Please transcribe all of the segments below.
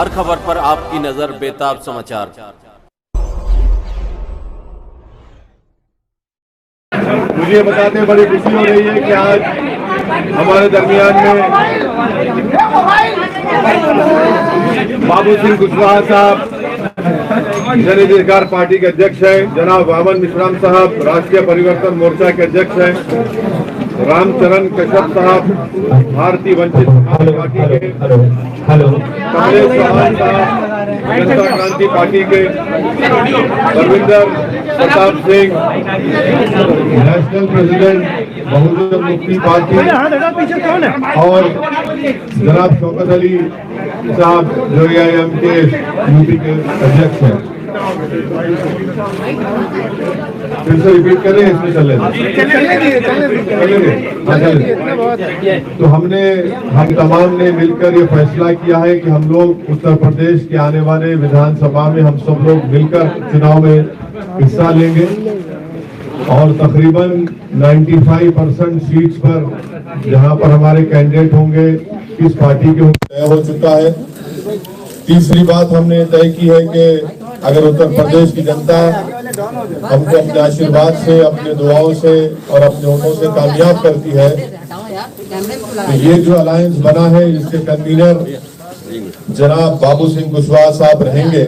हर खबर पर आपकी नजर बेताब समाचार। मुझे बताते बड़ी खुशी हो रही है कि आज हमारे दरमियान में बाबू सिंह कुशवाहा साहब जन अधिकार पार्टी के अध्यक्ष हैं, जनाब वामन मिश्राम साहब राष्ट्रीय परिवर्तन मोर्चा के अध्यक्ष हैं, रामचरण कश्यप साहब भारतीय वंचित समाज पार्टी के, कमलेश चौहान साहब जनता क्रांति पार्टी के, परविंदर प्रताप सिंह नेशनल प्रेसिडेंट बहुजन मुक्ति पार्टी और जनाब शौकत अली साहब जो AIM के यूपी के अध्यक्ष हैं। फिर से रिपीट करें, इसमें चलेंगे। तो हम तमाम ने मिलकर ये फैसला किया है कि हम लोग उत्तर प्रदेश के आने वाले विधानसभा में हम सब लोग मिलकर चुनाव में हिस्सा लेंगे और तकरीबन 95% सीट्स पर जहां पर हमारे कैंडिडेट होंगे किस पार्टी के तय हो चुका है। तीसरी बात हमने तय की है कि अगर उत्तर प्रदेश की जनता हमको अपने आशीर्वाद से, अपने दुआओं से और अपने वोटों से कामयाब करती है तो ये जो अलायंस बना है इसके कन्वीनर जनाब बाबू सिंह कुशवाहा साहब रहेंगे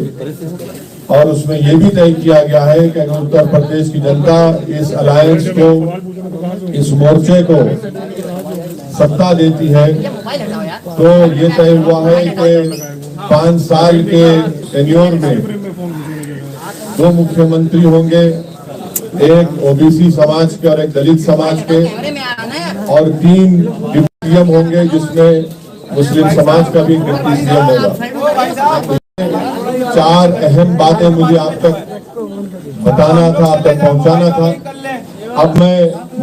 और उसमें ये भी तय किया गया है कि अगर उत्तर प्रदेश की जनता इस अलायंस को, इस मोर्चे को सत्ता देती है तो ये तय हुआ है कि 5 साल के टेन्योर में 2 मुख्यमंत्री होंगे, एक OBC समाज के और एक दलित समाज के, और 3 डिप्टी CM होंगे जिसमें मुस्लिम समाज का भी डिप्टी CM होगा। 4 अहम बातें मुझे आप तक बताना था, आप तक पहुंचाना था। अब मैं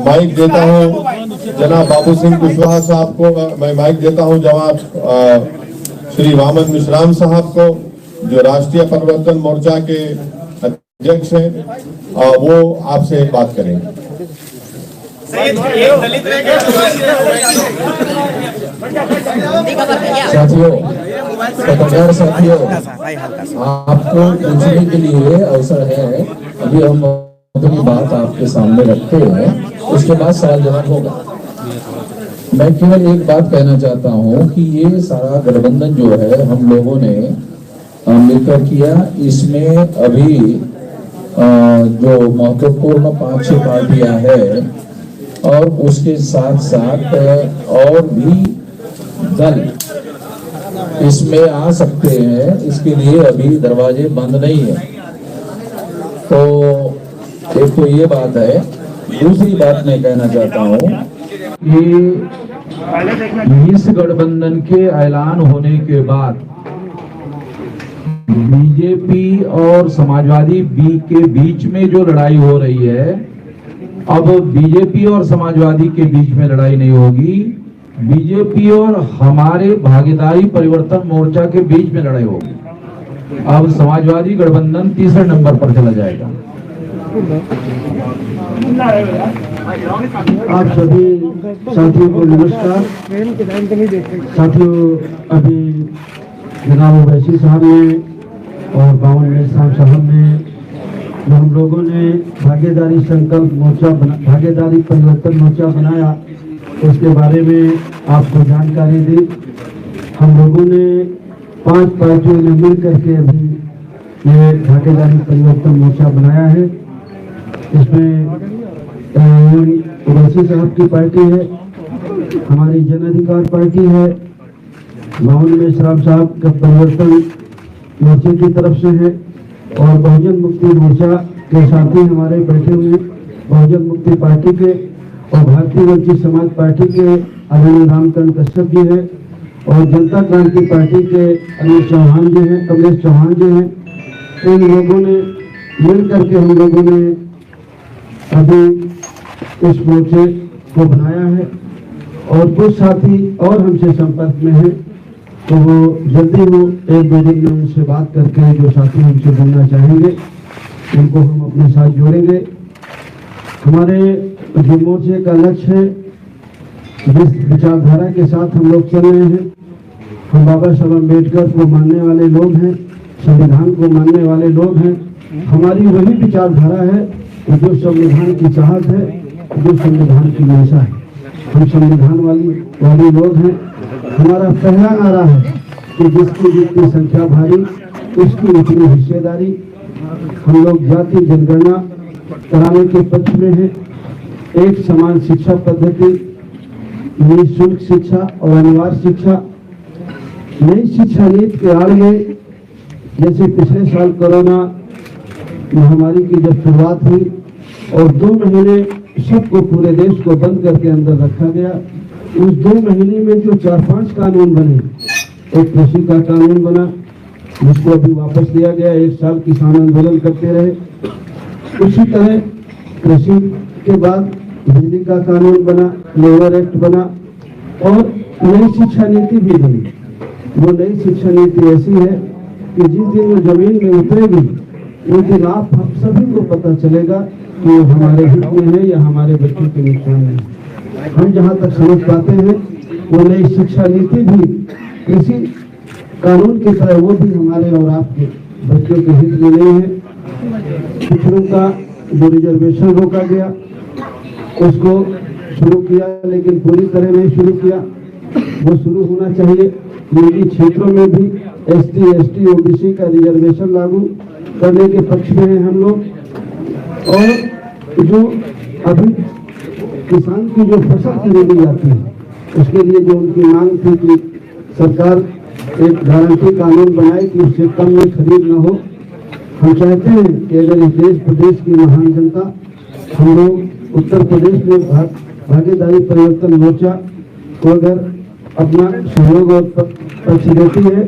माइक देता हूं जनाब बाबू सिंह कुशवाहा साहब को, मैं माइक देता हूं जनाब श्री वामन मिश्राम साहब को जो राष्ट्रीय परिवर्तन मोर्चा के अध्यक्ष हैं, वो आपसे बात करेंगे। साथियों, पत्रकार साथियों, आपको पूछने के लिए अवसर है। अभी हम अपनी बात आपके सामने रखते हैं, उसके बाद सवाल जवाब होगा। मैं केवल एक बात कहना चाहता हूं कि ये सारा गठबंधन जो है हम लोगों ने मिलकर किया, इसमें अभी जो महत्वपूर्ण 5-6 पार्टियां हैं और उसके साथ साथ और भी दल इसमें आ सकते हैं, इसके लिए अभी दरवाजे बंद नहीं है। तो एक तो ये बात है। दूसरी बात मैं कहना चाहता हूँ कि इस गठबंधन के ऐलान होने के बाद बीजेपी और समाजवादी के बीच में जो लड़ाई हो रही है, अब बीजेपी और समाजवादी के बीच में लड़ाई नहीं होगी, बीजेपी और हमारे भागीदारी परिवर्तन मोर्चा के बीच में लड़ाई होगी। अब समाजवादी गठबंधन तीसरे नंबर पर चला जाएगा। आप सभी साथियों को नमस्कार। साथियों, अभी जनाब ओवैसी साहब ने और बावन मिश्राम साहब ने जो हम लोगों ने भागीदारी संकल्प मोर्चा भागीदारी परिवर्तन मोर्चा बनाया, उसके बारे में आपको जानकारी दी। हम लोगों ने 5 पार्टियों ने मिल करके अभी ये भागीदारी परिवर्तन मोर्चा बनाया है। इसमें ओवैसी साहब की पार्टी है, हमारी जन अधिकार पार्टी है, बावन मिश्राम साहब का परिवर्तन मोर्चे की तरफ से है और बहुजन मुक्ति मोर्चा के साथी हमारे बैठे हुए बहुजन मुक्ति पार्टी के और भारतीय वंचित समाज पार्टी के आदरणीय रामचरण कश्यप जी हैं और जनता क्रांति पार्टी के अनिल चौहान जी हैं, कमलेश चौहान जी हैं। इन लोगों ने मिल करके हम लोगों ने अभी इस मोर्चे को बनाया है और कुछ साथी और हमसे संपर्क में हैं, तो वो जल्दी वो 1-2 दिन में उनसे बात करके जो साथी हमसे जुड़ना चाहेंगे उनको हम अपने साथ जोड़ेंगे। हमारे जो मोर्चे का लक्ष्य है, जिस विचारधारा के साथ हम लोग चल रहे हैं, हम बाबा साहब अम्बेडकर को मानने वाले लोग हैं, संविधान को मानने वाले लोग हैं। हमारी वही विचारधारा है कि जो संविधान की चाहत है, जो संविधान की मंशा है। हम संविधान वाले लोग हैं। हमारा पहला नारा है कि जिसकी जितनी संख्या भारी उसकी उतनी हिस्सेदारी। हम लोग जाति जनगणना कराने के पक्ष में हैं। एक समान शिक्षा पद्धति, निःशुल्क शिक्षा और अनिवार्य शिक्षा। नई शिक्षा नीति के आड़ में जैसे पिछले साल कोरोना महामारी की जब शुरुआत हुई और 2 महीने सबको पूरे देश को बंद करके अंदर रखा गया, उस 2 महीने में जो 4-5 कानून बने, एक कृषि का कानून बना जिसको अभी वापस लिया गया, 1 साल किसान आंदोलन करते रहे। उसी तरह कृषि के बाद बिजली का कानून बना, लेबर एक्ट बना और नई शिक्षा नीति भी बनी। वो नई शिक्षा नीति ऐसी है कि जिस दिन वो जमीन में उतरेगी उस दिन आप सभी को पता चलेगा कि वो हमारे हित में है या हमारे बच्चों के नुकसान में है। हम जहाँ तक समझ पाते हैं वो नई शिक्षा नीति भी कृषि कानून की तरह वो भी हमारे और आपके बच्चों के हित में नहीं है। पिछड़ों का जो रिजर्वेशन रोका गया उसको शुरू किया, लेकिन पूरी तरह नहीं शुरू किया। वो शुरू होना चाहिए। निजी क्षेत्रों में भी ST, ST, OBC का रिजर्वेशन लागू करने के पक्ष में हैं हम लोग। और जो अभी किसान की जो फसल खरीदी जाती है उसके लिए जो उनकी मांग थी कि सरकार एक गारंटी कानून बनाए कि उससे कम में खरीद न हो। हम चाहते हैं कि अगर इस देश प्रदेश की महान जनता हम लोग उत्तर प्रदेश में भागीदारी परिवर्तन मोर्चा को अगर अपना सहयोग और पक्ष देती है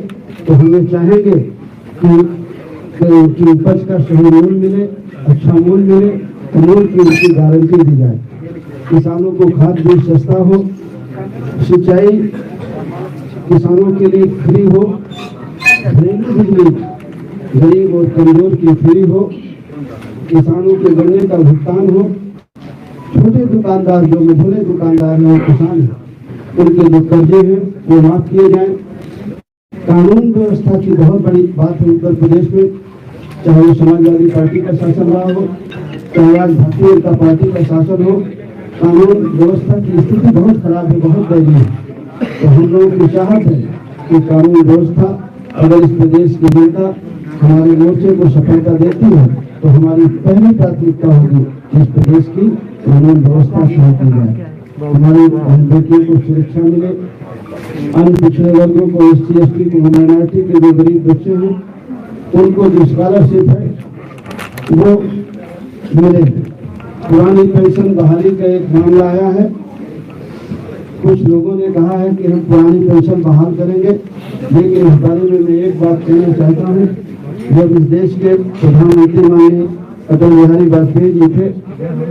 तो हम ये चाहेंगे कि उनकी उपज का सही मूल्य मिले, अच्छा मूल्य मिले, मूल्य की उनकी गारंटी दी जाए। किसानों को खाद बीज सस्ता हो, सिंचाई किसानों के लिए फ्री हो, घरेलू बिजली गरीब और कमजोर की फ्री हो, किसानों के गन्ने का भुगतान हो, छोटे दुकानदार जो मझोले दुकानदार हैं और किसान हैं उनके जो कर्जे हैं वो माफ किए जाएं। कानून व्यवस्था की बहुत बड़ी बात है उत्तर प्रदेश में, चाहे वो समाजवादी पार्टी का शासन रहा हो, चाहे आज भारतीय जनता पार्टी का शासन हो। कानून व्यवस्था की स्थिति बहुत खराब है, बहुत दयनीय है। तो हम लोगों की चाहत है कि कानून व्यवस्था अगर इस प्रदेश की जनता हमारे मोर्चे को सफलता देती है तो हमारी पहली प्राथमिकता होगी इस प्रदेश की कानून व्यवस्था शुरू की जाए, हमारी बहन बेटियों को सुरक्षा मिले, अन्य पिछड़े वर्गों को, SC, ST को, माइनॉरिटी के जो गरीब बच्चे हैं उनको जो स्कॉलरशिप है वो मिले। पुरानी पेंशन बहाली का एक मामला आया है। कुछ लोगों ने कहा है कि हम पुरानी पेंशन बहाल करेंगे, लेकिन इस बारे में मैं एक बात कहना चाहता हूँ। जब इस देश के प्रधानमंत्री माननीय अटल बिहारी वाजपेयी जी थे,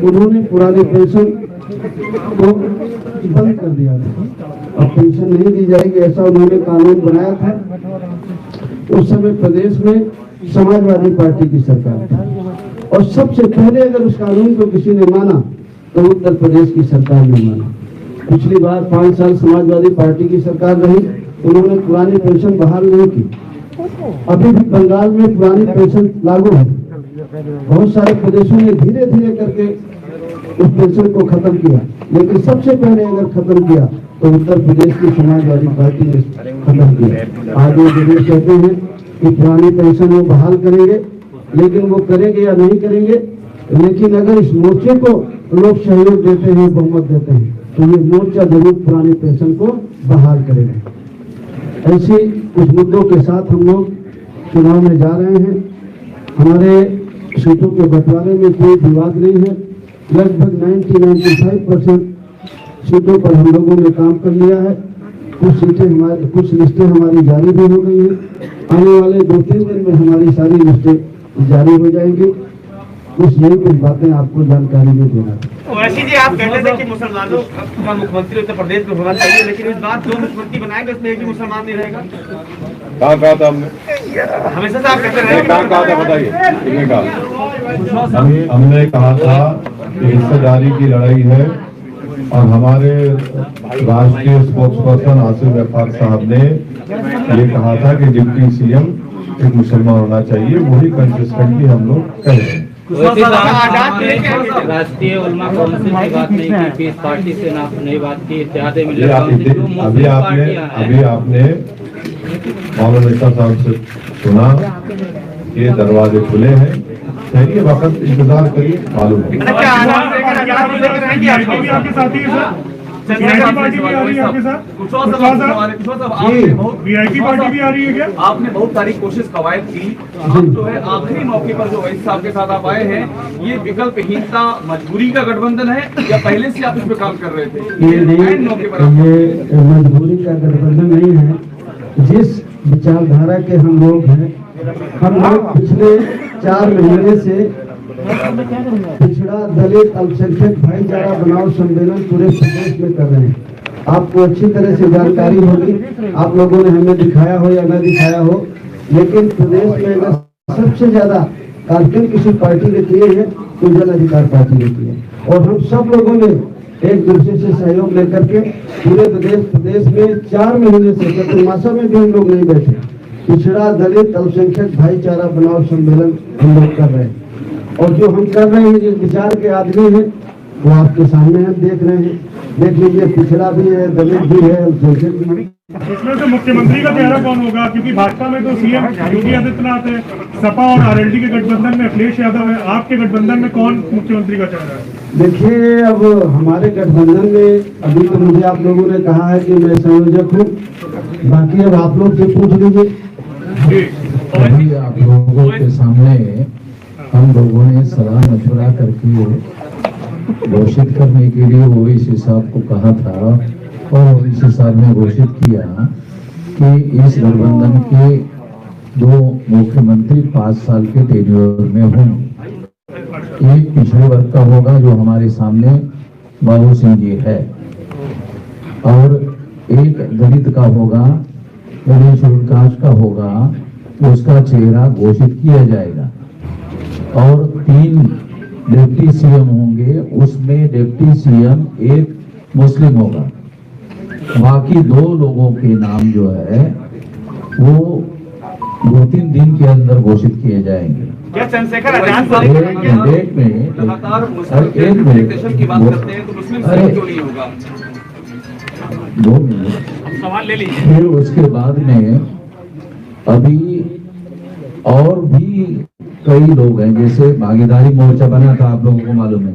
उन्होंने पुरानी पेंशन को बंद कर दिया था। अब पेंशन नहीं दी जाएगी ऐसा उन्होंने कानून बनाया था। उस समय प्रदेश में समाजवादी पार्टी की सरकार थी और सबसे पहले अगर उस कानून को किसी ने माना तो उत्तर प्रदेश की सरकार ने माना। पिछली बार 5 साल समाजवादी पार्टी की सरकार रही, उन्होंने पुरानी पेंशन बहाल नहीं की। अभी भी बंगाल में पुरानी पेंशन लागू है। बहुत सारे प्रदेशों ने धीरे धीरे करके उस पेंशन को खत्म किया, लेकिन सबसे पहले अगर खत्म किया तो उत्तर प्रदेश की समाजवादी पार्टी ने खत्म किया। आज वो जरूर कहते हैं कि पुरानी पेंशन वो बहाल करेंगे, लेकिन वो करेंगे या नहीं करेंगे, लेकिन अगर इस मोर्चे को लोग सहयोग देते हैं, बहुमत देते हैं, तो ये मोर्चा जरूर पुरानी पेंशन को बहाल करेगा। ऐसे कुछ मुद्दों के साथ हम लोग चुनाव में जा रहे हैं। हमारे सीटों के बंटवारे में कोई विवाद नहीं है। लगभग 90-95% सीटों पर हम लोगों ने काम कर लिया है। कुछ लिस्टें हमारी जारी भी हो गई हैं। आने वाले 2-3 दिन में हमारी सारी लिस्टें जारी हो जाएंगी। कुछ यही कुछ बातें आपको जानकारी में देना। वैसे जी आप कहते थे कि मुसलमानों का मुख्यमंत्री उत्तर प्रदेश में होना चाहिए, लेकिन इस बार 2 मुख्यमंत्री बनाएंगे उसमें एक भी मुसलमान नहीं रहेगा। कहा था हमने, हमेशा से आप कहते रहे। कहा था बताइए, किसने कहा? हमने कहा था कि हिस्सेदारी की लड़ाई है और हमारे राष्ट्रीय स्पोक्स पर्सन आसिफ गफ्फार साहब ने ये कहा था कि डिप्टी सीएम एक मुसलमान होना चाहिए, वही कंसिस्टेंटली हम लोग कह रहे हैं। राष्ट्रीय उलमा काउंसिल की बात नहीं की, पीस पार्टी से ना नहीं बात की, इत्तेहाद मिल्लत ये काउंसिल तो अभी आपने मौलाना मिर्जा साहब से सुना, ये दरवाजे खुले हैं, चाहिए वक्त इंतजार करिए, मालूम है। पार्टी भी आ रही है आपके साथ? वीआईपी पार्टी भी आ रही है क्या? आपने बहुत सारी कोशिश कवायद की, आप जो है आखिरी मौके पर जो वैस साहब के साथ आप आए हैं, ये विकल्पहीनता मजबूरी का गठबंधन है या पहले से आप इस पे काम कर रहे थे? ये मजबूरी का गठबंधन नहीं है। जिस विचारधारा के हम लोग हैं, हम लोग पिछले 4 महीने से पिछड़ा दलित अल्पसंख्यक भाईचारा बनाओ सम्मेलन पूरे प्रदेश में कर रहे हैं। आपको अच्छी तरह से जानकारी होगी, आप लोगों ने हमें दिखाया हो या न दिखाया हो, लेकिन प्रदेश में अगर सबसे ज्यादा कार्यक्रम किसी पार्टी ने किए हैं तो जन अधिकार पार्टी ने किए, और हम सब लोगों ने एक दूसरे से सहयोग लेकर के पूरे प्रदेश में 4 महीने से चतुर्मासा में भी हम लोग नहीं बैठे, पिछड़ा दलित अल्पसंख्यक भाईचारा बनाओ सम्मेलन हम लोग कर रहे हैं। और जो हम कर रहे हैं, जिस विचार के आदमी हैं वो आपके सामने हम देख रहे हैं। देख लीजिए, पिछड़ा भी है, दलित भी है, अल्पसंख्यक भी है। इसमें से मुख्यमंत्री का चेहरा कौन होगा? क्योंकि भाजपा में तो सीएम योगी आदित्यनाथ है, सपा और आरएलडी के गठबंधन में अखिलेश यादव है, आपके गठबंधन में कौन मुख्यमंत्री का चेहरा है? देखिए, अब हमारे गठबंधन में अभी तो मुझे आप लोगों ने कहा है कि मैं संयोजक हूँ, बाकी अब आप लोग से पूछ लीजिए। अभी आप लोगों के सामने हम लोगों ने सलाह मशवरा करके घोषित करने के लिए ओवैसी साहब को कहा था, और ओवैसी साहब ने घोषित किया कि इस गठबंधन के 2 मुख्यमंत्री 5 साल के टेन्योर में होंगे। एक पिछड़े वर्ग का होगा जो हमारे सामने बाबू सिंह जी है, और एक दलित का होगा, गणेश उल्काश का होगा, उसका चेहरा घोषित किया जाएगा। और 3 डिप्टी सीएम होंगे, उसमें डिप्टी सीएम एक मुस्लिम होगा, बाकी 2 लोगों के नाम जो है वो 2-3 दिन के अंदर घोषित किए जाएंगे। क्या चंद्रशेखर आजाद एक मिनट, लगातार मुस्लिम रिप्रेजेंटेशन की बात करते हैं तो मुस्लिम क्यों नहीं होगा? 2 मिनट सवाल ले लीजिए। फिर उसके बाद में अभी और भी कई लोग हैं, जैसे भागीदारी मोर्चा बना था, आप लोगों को मालूम है,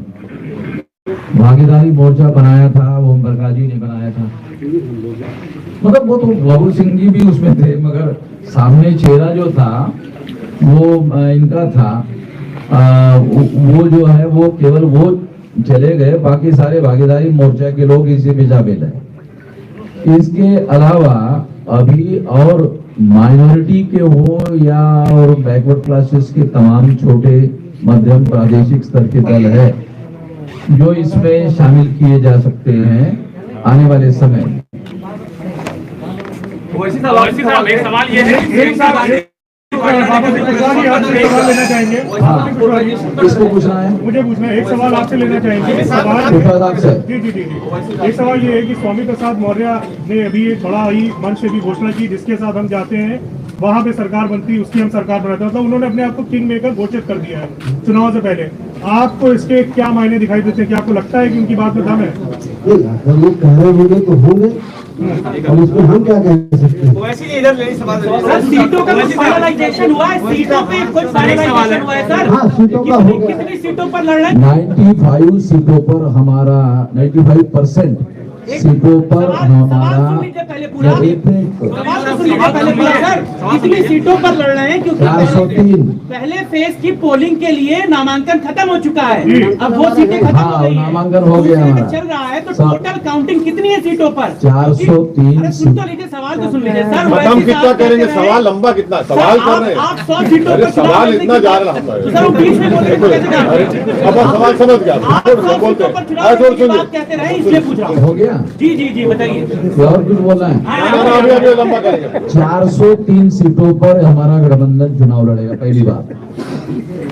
भागीदारी मोर्चा बनाया था, ओम प्रकाश जी ने बनाया था, मतलब वो तो बाबू सिंह जी भी उसमें थे, मगर सामने चेहरा जो था वो इनका था, वो जो है वो केवल वो चले गए, बाकी सारे भागीदारी मोर्चा के लोग इसी में शामिल है। इसके अलावा अभी और माइनॉरिटी के हो या और बैकवर्ड क्लासेस के तमाम छोटे मध्यम प्रादेशिक स्तर के दल है जो इसमें शामिल किए जा सकते हैं आने वाले समय में। एक सवाल ये है, सवाल लेना चाहेंगे? किसको पूछना है? मुझे पूछना है, एक सवाल आपसे लेना चाहेंगे। जी। एक सवाल ये है कि स्वामी प्रसाद मौर्य ने अभी एक बड़ा ही मंच से भी घोषणा की, जिसके साथ हम जाते हैं वहाँ पे सरकार बनती, उसकी हम सरकार बनाते हैं, तो उन्होंने अपने आप को किंग मेकर घोषित कर दिया है चुनाव से पहले। आपको इसके क्या मायने दिखाई देते हैं? क्या आपको लगता है कि उनकी बात में दम है? अगर वो कह रहे होंगे तो होंगे, और इसमें हम क्या कह सकते हैं? सर सीटों का कुछ फाइनलाइजेशन हुआ है? सीटों पे कुछ फाइनलाइजेशन हुआ है सर? हाँ, सीटों का होगा। कितनी सीटों पर लड़ रहे हैं? 95 सीटों पर हमारा 95% सीटों पर हमारा कितनी सीटों पर लड़ रहे हैं? क्योंकि 403 पहले फेज की पोलिंग के लिए नामांकन खत्म हो चुका है, अब वो सीटें खत्म हो गई हैं। नामांकन हो गया हमारा, चल रहा है, तो टोटल काउंटिंग कितनी है सीटों पर? 403। सुन तो लीजिए, सवाल तो सुन लीजिए सर। हम कितना करेंगे? सवाल लंबा कितना सवाल कर रहे हैं? आप 100 सीटों पर सवाल इतना जा रहा है सर, बीच में बोल रहे अब सवाल समझ गया, आप 100 सीटों पर चुनाव की बात कहते रहे, इसलिए पूछ रहा हूँ। हो गया। जी बताइए। और कुछ बोलना है? अभी लंबा करेंगे। 403 सीटों पर हमारा गठबंधन चुनाव लड़ेगा, पहली बात।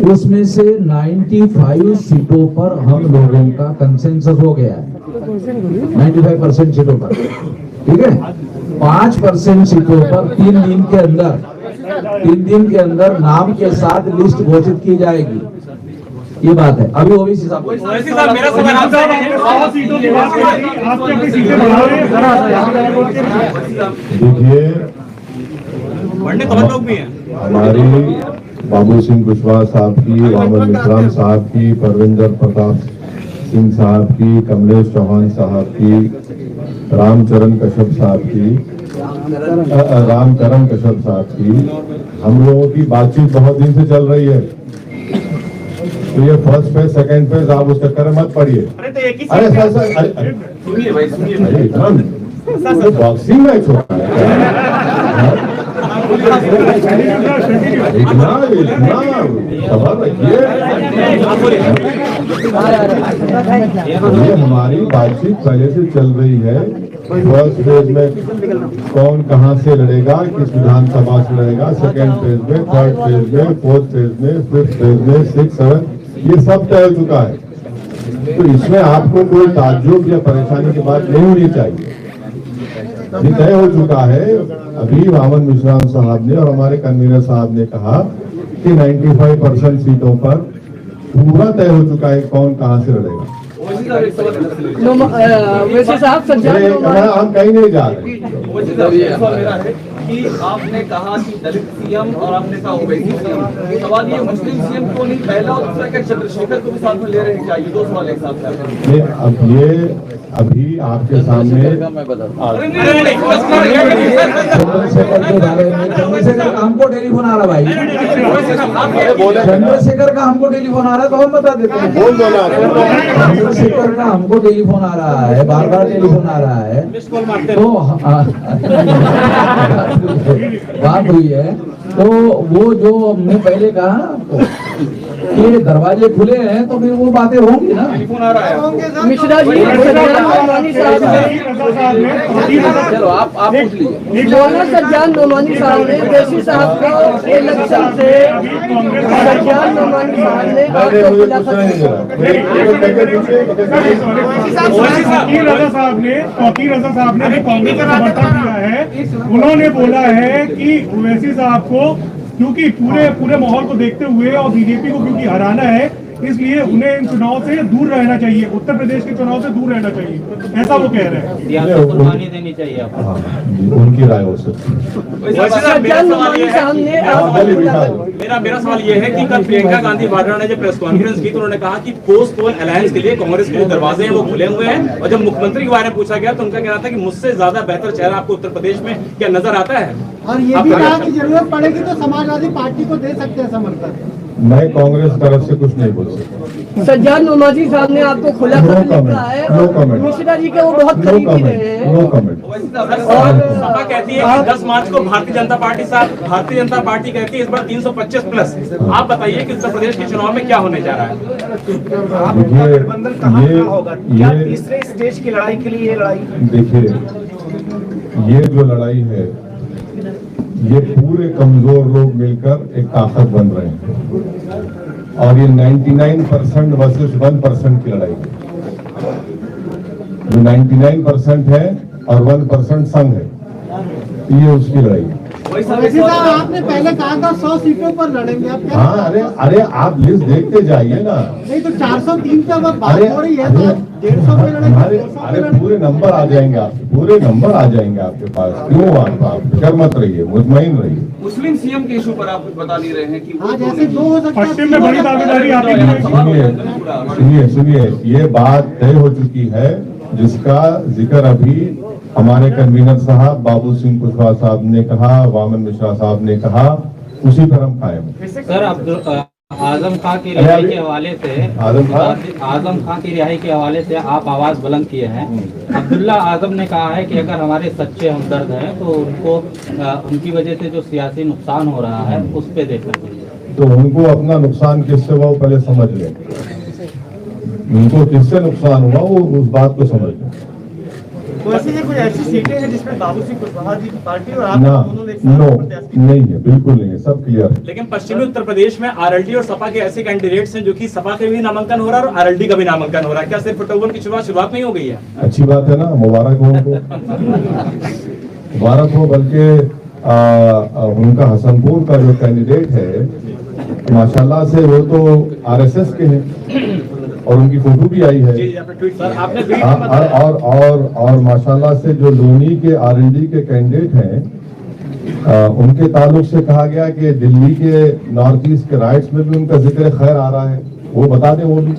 उसमें से 95 सीटों पर हम लोगों का कंसेंसस हो गया है। 95% सीटों पर, ठीक है। 5% सीटों पर 3 दिन के अंदर नाम के साथ लिस्ट घोषित की जाएगी, ये बात है। अभी ओबीसी साहब मेरा सवाल आपसे है, सीटों की बात करें, आप अपनी सीटें बढ़ा रहे हैं। देखिए, बढ़ने तो लोग भी हैं। हमारी बाबू सिंह कुशवाहा साहब की, वामन मिश्राम साहब की, परविंदर प्रताप सिंह साहब की, कमलेश चौहान साहब की, रामचरण कश्यप साहब की, रामकरण कश्यप साहब की, हम लोगों की बातचीत बहुत दिन से चल रही है। तो ये फर्स्ट फेज, सेकंड फेज, आप उस चक्कर में मत पड़िए। अरे सर सुनिए भाई, सुनिए। अरे इतना बॉक्सिंग मैच होता है, इतना खबर रखिए। ये हमारी बातचीत पहले से चल रही है। फर्स्ट फेज में कौन कहां से लड़ेगा, किस विधानसभा से लड़ेगा, सेकेंड फेज में, थर्ड फेज में, फोर्थ फेज में, फिफ्थ फेज में, 6, 7, ये सब तय हो चुका है। तो इसमें आपको कोई ताज्जुब या परेशानी की बात नहीं होनी चाहिए। ये तय हो चुका है। अभी वामन मिश्राम साहब ने और हमारे कन्वीनर साहब ने कहा कि 95% सीटों पर पूरा तय हो चुका है कौन कहां से लड़ेगा। वैसे साहब हम कहीं नहीं जा रहे। मेरा है कि आपने कहा कि दलित सीएम और आपने कहा ओबीसी सीएम, सवाल ये मुस्लिम सीएम को नहीं, पहला और दूसरा क्या चंद्रशेखर को भी साथ में ले रहे हैं क्या? ये 2 सवाल एक साथ है। अब ये अभी आपके सामने चंद्रशेखर का हमको टेलीफोन आ रहा भाई, चंद्रशेखर का हमको टेलीफोन आ रहा है, तो हम बता देते हैं। चंद्रशेखर का हमको टेलीफोन आ रहा है, बार टेलीफोन आ रहा है, तो बात हुई है। तो वो जो हमने पहले कहा आपको कि दरवाजे खुले हैं, तो फिर वो बातें होंगी ना। मिश्रा जी, चलो आप पूछ लीजिए। मौलाना सज्जान नोमानी साहब ने देसी साहब को इलेक्शन से, सज्जान नोमानी साहब ने वकील रजा साहब ने कांग्रेस का समर्थन दिया है। उन्होंने बोला है कि ओवैसी साहब को, क्योंकि पूरे माहौल को देखते हुए और बीजेपी को क्योंकि हराना है, इसलिए उन्हें इन चुनाव से दूर रहना चाहिए, उत्तर प्रदेश के चुनाव से दूर रहना चाहिए, ऐसा वो कह रहे हैं। कुर्बानी देनी चाहिए आपको। उनकी राय हो सकती है। मेरा सवाल ये है कि कल प्रियंका गांधी वाड्रा ने जब प्रेस कॉन्फ्रेंस की तो उन्होंने कहा कि पोस्ट पोल अलायंस के लिए कांग्रेस के जो दरवाजे हैं वो खुले हुए हैं, और जब मुख्यमंत्री के बारे में पूछा गया तो उनका कहना था कि मुझसे ज्यादा बेहतर चेहरा आपको उत्तर प्रदेश में क्या नजर आता है? और ये भी कहा कि जरूरत पड़ेगी तो समाजवादी पार्टी को दे सकते हैं समर्थन। मैं कांग्रेस तरफ से कुछ नहीं बोल सकता। सज्जाद नोमानी साहब ने आपको खुला कर लिखा है, नो कमेंट। मिश्रा जी के वो बहुत करीब रहे हैं। No comment. और सपा कहती है कि 10 मार्च को भारतीय जनता पार्टी कहती है इस बार 325 प्लस। आप बताइए कि उत्तर प्रदेश के चुनाव में क्या होने जा रहा है? ये तीसरे स्टेज की लड़ाई के लिए ये लड़ाई, देखिए, ये जो लड़ाई है, ये पूरे कमजोर लोग मिलकर एक ताकत बन रहे हैं, और ये 99% वर्सेस 1% की लड़ाई है। जो 99% है और 1% संघ है, ये उसकी लड़ाई है। आपने पहले कहा था 100 सीटों पर लड़ेंगे, आप क्या? हाँ, अरे आप लिस्ट देखते जाइए ना। नहीं तो 403 पे बात हो रही है, तो 150 पे लड़ेंगे। अरे पूरे नंबर आ जाएंगे आपके, पूरे नंबर आ जाएंगे आपके पास। क्यों आप फिक्र मत रहिए, मुतमईन रहिए। मुस्लिम सीएम के इशू पर आप कुछ बता नहीं रहे हैं कि हाँ, जैसे 2 हो सकता है। पश्चिम में बड़ी दावेदारी आपकी। सुनिए, ये बात तय हो चुकी है, जिसका जिक्र अभी हमारे कन्वीनर साहब बाबू सिंह कुशवाहा साहब ने कहा, वामन मिश्रा साहब ने कहा, उसी पर हम कायम हैं। सर, आजम खां की रिहाई के हवाले से आजम खां की रिहाई के हवाले से आप आवाज बुलंद किए हैं। अब्दुल्ला आजम ने कहा है कि अगर हमारे सच्चे हमदर्द हैं तो उनको उनकी वजह से जो सियासी नुकसान हो रहा है उस पर देखना चाहिए। तो उनको अपना नुकसान किससे हुआ वो पहले समझ लें। उनको किससे नुकसान हुआ वो उस बात को समझ लें। वैसे ये कुछ ऐसी सीटें हैं जिसमें बाबू सिंह कुशवाहा जी की पार्टी और आप ना दोनों ने एक साथ नो प्रत्याशी नहीं है, बिल्कुल नहीं है, सब क्लियर है। लेकिन पश्चिमी उत्तर प्रदेश में आरएलडी और सपा के ऐसे कैंडिडेट्स हैं जो कि सपा के भी नामांकन हो रहा है और आरएलडी का भी नामांकन हो रहा है। क्या सिर्फ फुटओवर की शुरुआत नहीं हो गई है? अच्छी बात है ना, मुबारक हो उनको, मुबारक हो। बल्कि उनका हसनपुर का जो कैंडिडेट है माशाल्लाह से वो तो आरएसएस के हैं और उनकी फोटो भी आई है। और माशाल्लाह से जो लोनी के आरएलडी के कैंडिडेट हैं उनके ताल्लुक से कहा गया कि दिल्ली के नॉर्थ ईस्ट के राइट्स में भी उनका जिक्र खैर आ रहा है, वो बता दें वो भी।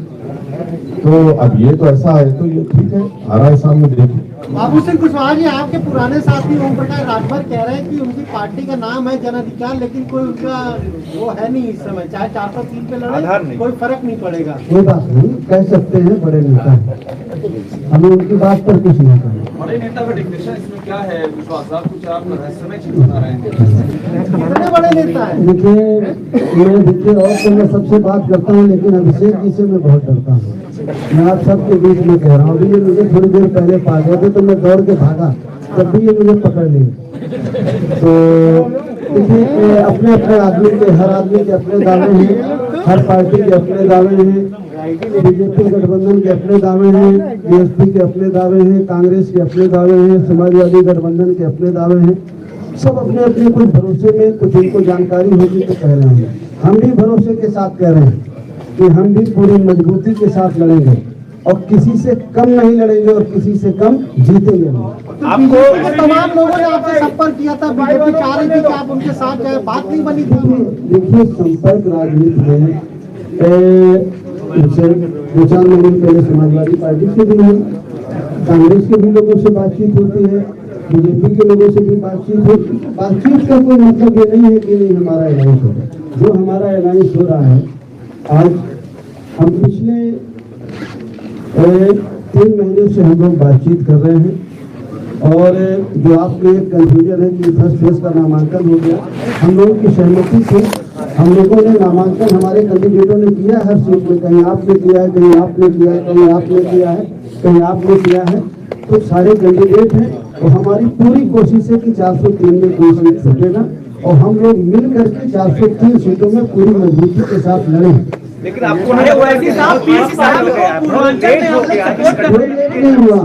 तो अब ये तो ऐसा है तो ये ठीक है, आ रहा है सामने, देखिए। बाबू सिंह कुशवाहा जी आपके पुराने साथी ओम प्रकाश राजभर कह रहे हैं कि उनकी पार्टी का नाम है जन अधिकार, लेकिन कोई उनका वो है नहीं इस समय, चाहे 403 पे लड़े कोई फर्क नहीं पड़ेगा। कोई बात नहीं, कह सकते हैं बड़े नेता हैं, हमें उनकी बात पर कुछ नहीं करना। बड़े नेता का डिफिनेशन इसमें क्या है विश्वास साहब? कुछ आप रहस्यमय चीज बता रहे हैं, कितने बड़े नेता है? देखिए और तो मैं सबसे बात करता हूँ, लेकिन अभिषेक जी से मैं बहुत डरता हूँ। मैं आप सबके बीच में कह रहा हूँ, अभी ये मुझे थोड़ी देर पहले पा गए थे तो मैं दौड़ के भागा, तब भी ये मुझे पकड़ लिए। तो देखिए अपने अपने आदमी के, हर आदमी के अपने दावे हैं, हर पार्टी के अपने दावे हैं, बीजेपी गठबंधन के अपने दावे हैं, बीएसपी के अपने दावे हैं, कांग्रेस के अपने दावे हैं, समाजवादी गठबंधन के अपने दावे हैं। सब अपने अपने कुछ भरोसे में, कुछ उनको जानकारी होगी तो कह रहे हैं। हम भी भरोसे के साथ कह रहे हैं कि हम भी पूरी मजबूती के साथ लड़ेंगे और किसी से कम नहीं लड़ेंगे और किसी से कम जीतेंगे नहीं। आपको तमाम लोगों ने आपसे संपर्क किया था, बीजेपी चाह रही थी कि आप उनके साथ जाए, बात नहीं बनी थी। देखिए संपर्क राजनीति में दो चार महीने पहले समाजवादी पार्टी से भी हुई, कांग्रेस के भी लोगों से बातचीत होती है, बीजेपी के लोगों से भी बातचीत होती है। बातचीत का कोई मतलब ये नहीं है कि नहीं हमारा अलायंस हो, जो हमारा अलायंस हो रहा है। आज हम पिछले 3 महीने से हम लोग बातचीत कर रहे हैं और जो आपके एक कंफ्यूजन है कि फर्स्ट फेज का नामांकन हो गया, हम लोगों की सहमति से हम लोगों ने नामांकन हमारे कैंडिडेटों ने किया हर सीट में, कहीं आपने किया है, कहीं आपने किया है, कहीं आपने किया है, कहीं आपने किया है, तो सारे कैंडिडेट हैं। तो हमारी पूरी कोशिश है कि 403 में कोई सीट छूटेगा और हम लोग मिल करके 403 सीटों में पूरी मजबूती के साथ लड़े। लेकिन आपको नहीं हुआ,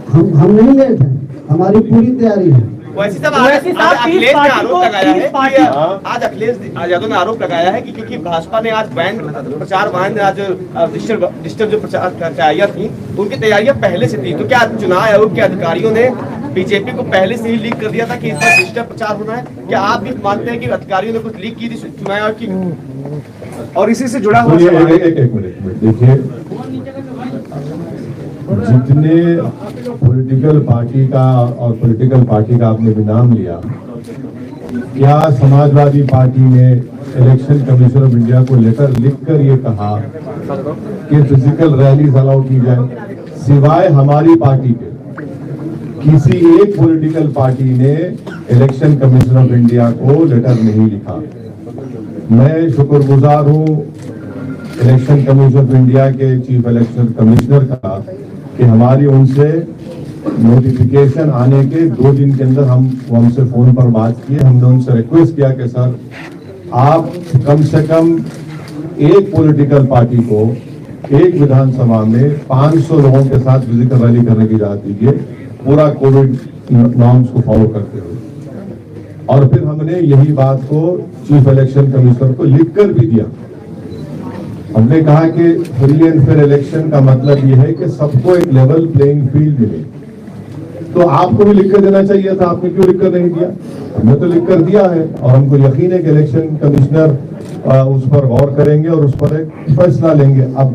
हम नहीं लेट हैं, हमारी पूरी तैयारी है। वैसे सब आज अखिलेश ने आरोप लगाया है कि आज अखिलेश यादव ने आरोप लगाया है कि क्योंकि भाजपा ने आज बैंड प्रचार वाहन आज डिजिटल जो प्रचार तैयारियां थी उनकी तैयारियां पहले से थी, तो क्या चुनाव आयोग के अधिकारियों ने बीजेपी को पहले से ही लीक कर दिया था कि इस बार डिजिटल प्रचार होना है? क्या आप भी मानते हैं कि अधिकारियों ने कुछ लीक की थी चुनाव आयोग की? और इसी से जुड़ा हुआ एक मिनट देखिए, जितने पॉलिटिकल पार्टी का और पॉलिटिकल पार्टी का आपने भी नाम लिया, क्या समाजवादी पार्टी ने इलेक्शन कमीशन ऑफ इंडिया को लेटर लिखकर ये कहा कि फिजिकल रैलीज अलाउ की जाए? सिवाय हमारी पार्टी के किसी एक पॉलिटिकल पार्टी ने इलेक्शन कमीशन ऑफ इंडिया को लेटर नहीं लिखा। मैं शुक्रगुजार हूं इलेक्शन कमीशन ऑफ इंडिया के चीफ इलेक्शन कमिश्नर का कि हमारी उनसे नोटिफिकेशन आने के 2 दिन के अंदर हमसे फोन पर बात किए। हमने उनसे रिक्वेस्ट किया कि सर आप कम से कम एक पॉलिटिकल पार्टी को एक विधानसभा में 500 लोगों के साथ फिजिकल रैली करने की इजाजत दीजिए, पूरा कोविड नॉर्म्स को फॉलो करते हुए। और फिर हमने यही बात को चीफ इलेक्शन कमिश्नर को लिखकर भी दिया। हमने कहा कि फ्री एंड फेयर इलेक्शन का मतलब यह है कि सबको एक लेवल प्लेइंग फील्ड मिले, तो आपको भी लिखकर देना चाहिए था, आपने क्यों लिखकर नहीं दिया? हमने तो लिखकर दिया है और हमको यकीन है कि इलेक्शन कमिश्नर उस पर गौर करेंगे और उस पर एक फैसला लेंगे। अब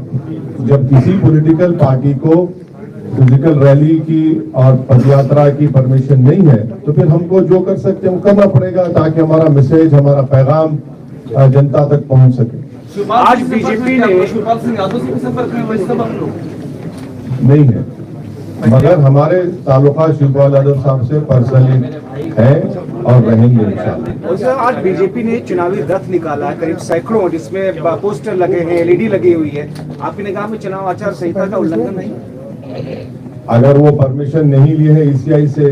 जब किसी पॉलिटिकल पार्टी को फिजिकल रैली की और पदयात्रा की परमिशन नहीं है तो फिर हमको जो कर सकते हैं वो करना पड़ेगा ताकि हमारा मैसेज, हमारा पैगाम जनता तक पहुंच सके। आज बीजेपी ने शिवपाल सिंह यादव से संपर्क में वैसे सब आप लोग नहीं है, मगर हमारे ताल्लुका शिवपाल यादव साहब से पर्सनली है और रहेंगे इंशाल्लाह। आज बीजेपी ने चुनावी रथ निकाला है करीब सैकड़ों, जिसमें पोस्टर लगे हैं, एलईडी लगी हुई है। आपकी निगाह में चुनाव आचार संहिता का उल्लंघन नहीं? अगर वो परमिशन नहीं लिए है ईसीआई से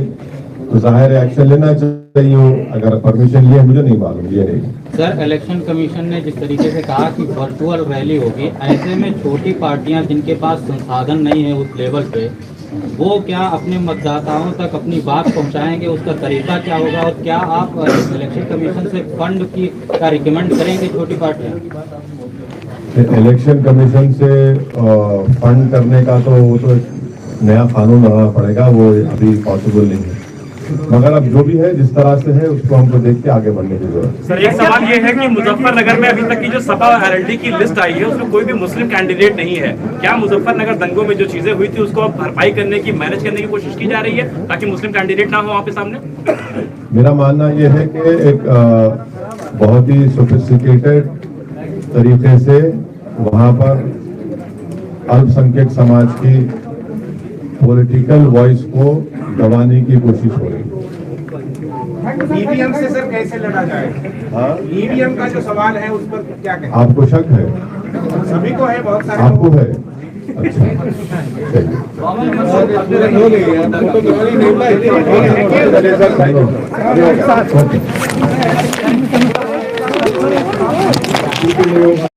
तो जाहिर है एक्शन लेना चाहिए। अगर परमिशन लिए मुझे नहीं मालूम, ये नहीं। सर, इलेक्शन कमीशन ने जिस तरीके से कहा कि वर्चुअल रैली होगी, ऐसे में छोटी पार्टियां जिनके पास संसाधन नहीं है उस लेवल पे, वो क्या अपने मतदाताओं तक अपनी बात पहुंचाएंगे? उसका तरीका क्या होगा? और क्या आप इलेक्शन कमीशन से फंड की का रिकमेंड करेंगे छोटी पार्टियां? इलेक्शन कमीशन से फंड करने का तो वो तो नया कानून लाना पड़ेगा, वो अभी पॉसिबल नहीं है। मगर अब जो भी है जिस तरह से है उसको हमको देख के आगे बढ़ने की जरूरत है। सर, एक सवाल ये है कि मुजफ्फरनगर में अभी तक की जो सपा एलएलडी की लिस्ट आई है उसमें कोई भी मुस्लिम कैंडिडेट नहीं है। क्या मुजफ्फरनगर दंगों में जो चीजें हुई थी उसको भरपाई करने की, मैनेज करने की कोशिश की जा रही है ताकि मुस्लिम कैंडिडेट ना हो वहाँ पे सामने? मेरा मानना ये है कि एक बहुत ही सोफिस्टिकेटेड तरीके से वहाँ पर अल्पसंख्यक समाज की पॉलिटिकल वॉइस को दबाने की कोशिश हो रही है। ईवीएम से सर कैसे लड़ा जाए? हाँ, ईवीएम का जो सवाल है उस पर क्या कहें? आपको शक है? सभी को है, बहुत सारे आपको है? अच्छा, चलिए।